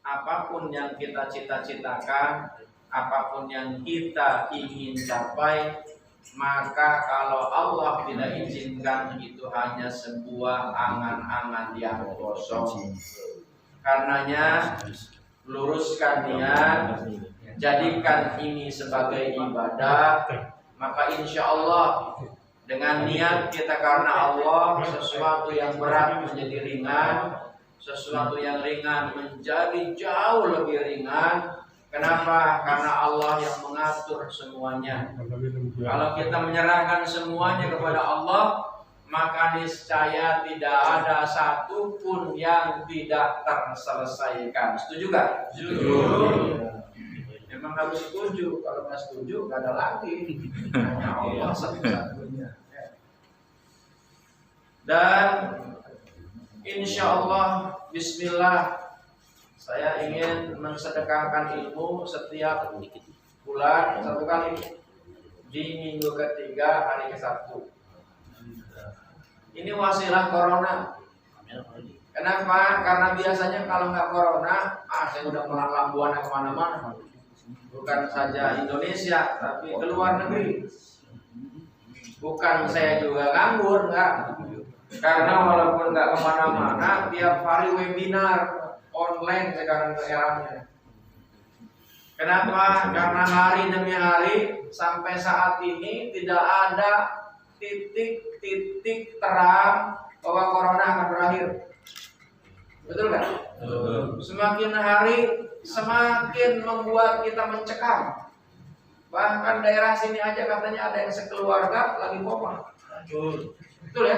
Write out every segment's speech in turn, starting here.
apapun yang kita cita-citakan, apapun yang kita ingin capai, maka kalau Allah tidak izinkan itu hanya sebuah angan-angan yang kosong. Karenanya luruskan niat, jadikan ini sebagai ibadah, maka insya Allah dengan niat kita karena Allah, sesuatu yang berat menjadi ringan, sesuatu yang ringan menjadi jauh lebih ringan. Kenapa? Karena Allah yang mengatur semuanya. Kalau kita menyerahkan semuanya kepada Allah, maka niscaya tidak ada satupun yang tidak terselesaikan. Setuju gak? Setuju. Memang harus setuju. Kalau nggak setuju, nggak ada lagi. Hanya Allah satu-satunya. Dan insya Allah, Bismillah, saya ingin mensedekahkan ilmu setiap bulan 1 kali di minggu ketiga hari ke-1. Ini wasilah corona. Kenapa? Karena biasanya kalau nggak corona, saya udah melalang buana kemana-mana. Bukan saja Indonesia, tapi ke luar negeri. Bukan saya juga nganggur, enggak. Karena walaupun nggak kemana-mana, tiap hari webinar online sekarang eranya. Kenapa? Karena hari demi hari sampai saat ini tidak ada titik-titik terang bahwa corona akan berakhir. Betul kan? Semakin hari semakin membuat kita mencekam. Bahkan daerah sini aja katanya ada yang sekeluarga lagi koma. Betul ya?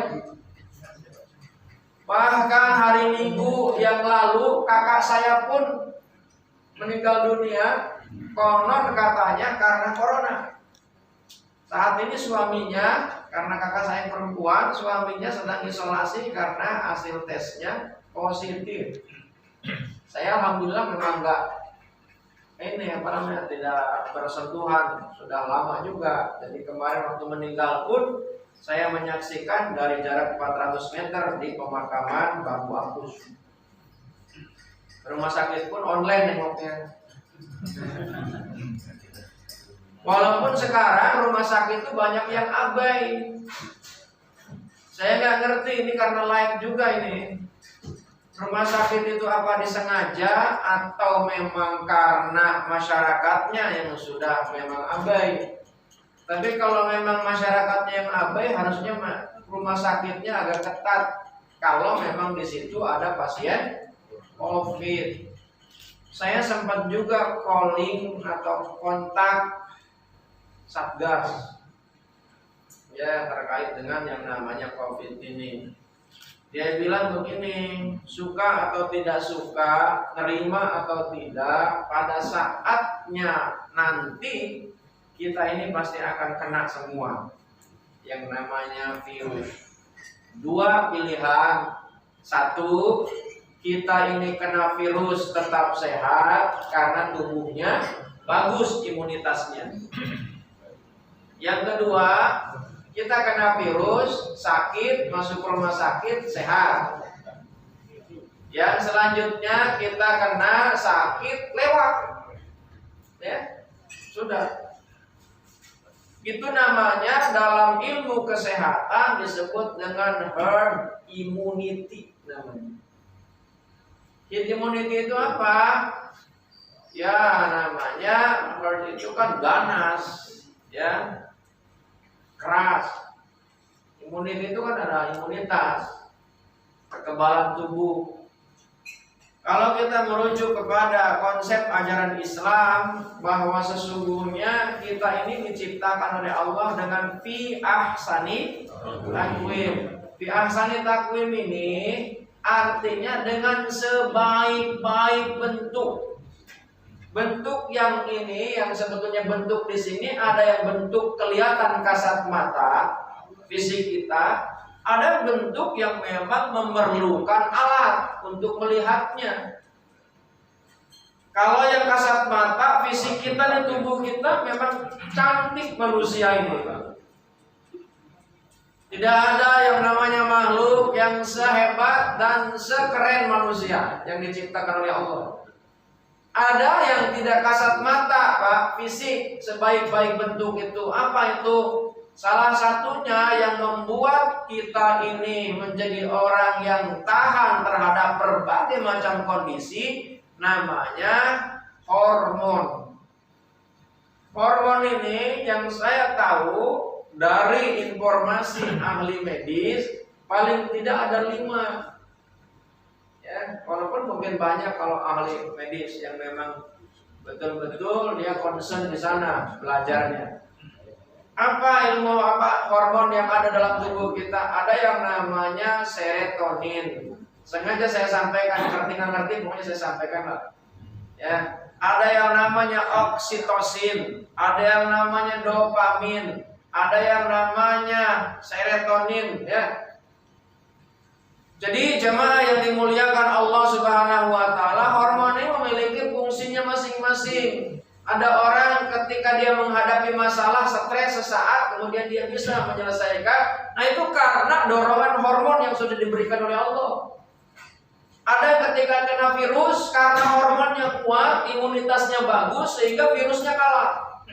Bahkan hari Minggu yang lalu kakak saya pun meninggal dunia, konon katanya karena corona. Saat ini suaminya, karena kakak saya perempuan, suaminya sedang isolasi karena hasil tesnya positif. Saya alhamdulillah memang tidak bersentuhan, sudah lama juga. Jadi kemarin waktu meninggal pun saya menyaksikan dari jarak 400 meter di pemakaman Bambu Apus. Rumah sakit pun online nengoknya. Walaupun sekarang rumah sakit itu banyak yang abai. Saya nggak ngerti ini karena live juga ini. Rumah sakit itu apa disengaja atau memang karena masyarakatnya yang sudah memang abai. Tapi kalau memang masyarakatnya yang abai, harusnya rumah sakitnya agak ketat. Kalau memang di situ ada pasien COVID. Saya sempat juga calling atau kontak Satgas ya terkait dengan yang namanya COVID ini. Dia bilang begini, suka atau tidak suka, terima atau tidak, pada saatnya nanti kita ini pasti akan kena semua yang namanya virus. Dua pilihan, satu, kita ini kena virus tetap sehat karena tubuhnya bagus imunitasnya. Yang kedua, kita kena virus, sakit, masuk rumah sakit, sehat. Yang selanjutnya kita kena sakit, lewat. Ya, sudah. Itu namanya dalam ilmu kesehatan disebut dengan herd immunity namanya. Herd immunity itu apa? Ya namanya herd itu kan ganas, ya. Keras. Imunitas itu kan ada imunitas, kekebalan tubuh. Kalau kita merujuk kepada konsep ajaran Islam bahwa sesungguhnya kita ini diciptakan oleh Allah dengan fi ahsani takwim. Fi ahsani takwim ini artinya dengan sebaik-baik bentuk. Bentuk yang ini, yang sebetulnya bentuk di sini ada yang bentuk kelihatan kasat mata, fisik kita, ada bentuk yang memang memerlukan alat untuk melihatnya. Kalau yang kasat mata, fisik kita dan tubuh kita memang cantik manusia ini. Tidak ada yang namanya makhluk yang sehebat dan sekeren manusia yang diciptakan oleh Allah. Ada yang tidak kasat mata, Pak, fisik, sebaik-baik bentuk itu. Apa itu? Salah satunya yang membuat kita ini menjadi orang yang tahan terhadap berbagai macam kondisi, namanya hormon. Hormon ini yang saya tahu dari informasi ahli medis, paling tidak ada 5. Ya, walaupun mungkin banyak kalau ahli medis yang memang betul-betul dia concern di sana belajarnya. Apa ilmu, apa hormon yang ada dalam tubuh kita? Ada yang namanya serotonin. Sengaja saya sampaikan, ngerti pokoknya saya sampaikan lah. Ya, ada yang namanya oksitosin, ada yang namanya dopamin, ada yang namanya serotonin, ya. Jadi jemaah yang dimuliakan Allah Subhanahu wa taala, hormon ini memiliki fungsinya masing-masing. Ada orang ketika dia menghadapi masalah, stres sesaat, kemudian dia bisa menyelesaikan. Nah, itu karena dorongan hormon yang sudah diberikan oleh Allah. Ada ketika kena virus, karena hormonnya kuat, imunitasnya bagus, sehingga virusnya kalah.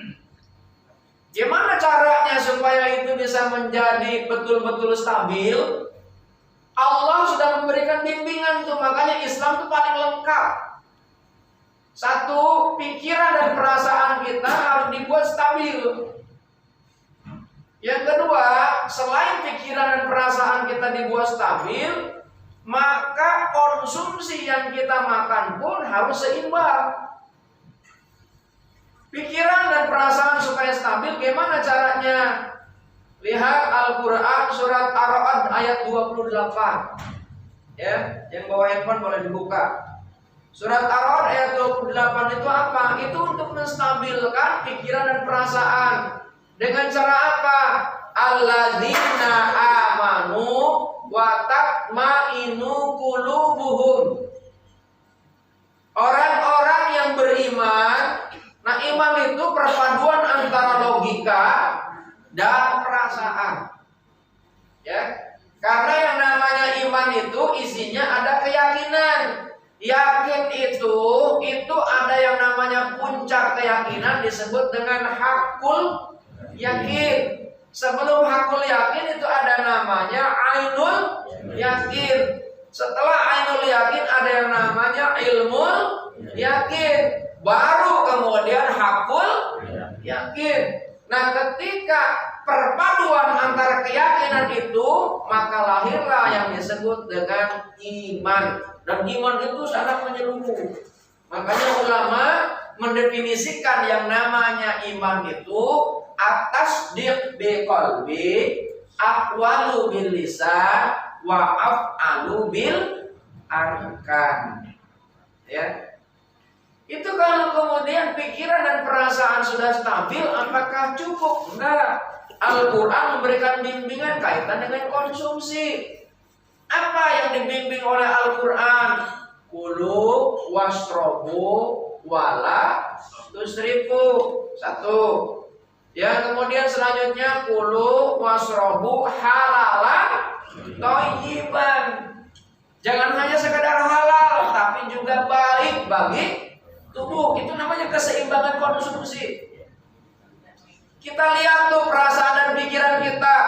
Gimana caranya supaya itu bisa menjadi betul-betul stabil? Allah sudah memberikan bimbingan tuh, makanya Islam itu paling lengkap. Satu, pikiran dan perasaan kita harus dibuat stabil. Yang kedua, selain pikiran dan perasaan kita dibuat stabil, maka konsumsi yang kita makan pun harus seimbang. Pikiran dan perasaan supaya stabil, gimana caranya? Lihat Al-Quran surat Ar-Ra'd ayat 28. Ya, yang bawa handphone boleh dibuka. Surat Ar-Ra'd ayat 28 itu apa? Itu untuk menstabilkan pikiran dan perasaan. Dengan cara apa? Alladzina amanu wa tatma'innu qulubuhum. Orang-orang yang beriman. Nah, iman itu perpaduan antara logika dan perasaan. Ya. Karena yang namanya iman itu isinya ada keyakinan. Yakin itu ada yang namanya puncak keyakinan disebut dengan hakul yakin. Sebelum hakul yakin itu ada namanya ainul yakin. Setelah ainul yakin ada yang namanya ilmul yakin. Baru kemudian hakul yakin. Nah, ketika perpaduan antara keyakinan itu, maka lahirlah yang disebut dengan iman. Dan iman itu sangat menyeluruh. Makanya ulama mendefinisikan yang namanya iman itu atas biqalbi, aqwalu bil lisan, wa af'alu bil arkan. Ya. Itu kalau kemudian pikiran dan perasaan sudah stabil, apakah cukup? Enggak. Al-Quran memberikan bimbingan kaitan dengan konsumsi. Apa yang dibimbing oleh Al-Quran? Kulu wasrobu wala tusrifu. 1. Ya, kemudian selanjutnya kulu wasrobu halalan thayyiban. Jangan hanya sekedar halal, tapi juga baik bagi tubuh. Itu namanya keseimbangan konsumsi. Kita lihat tuh perasaan dan pikiran kita.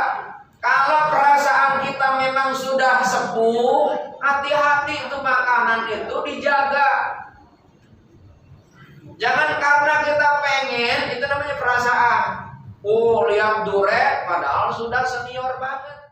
Kalau perasaan kita memang sudah sepuh, hati-hati itu makanan itu dijaga. Jangan karena kita pengen, itu namanya perasaan. Oh, lihat durek padahal sudah senior banget.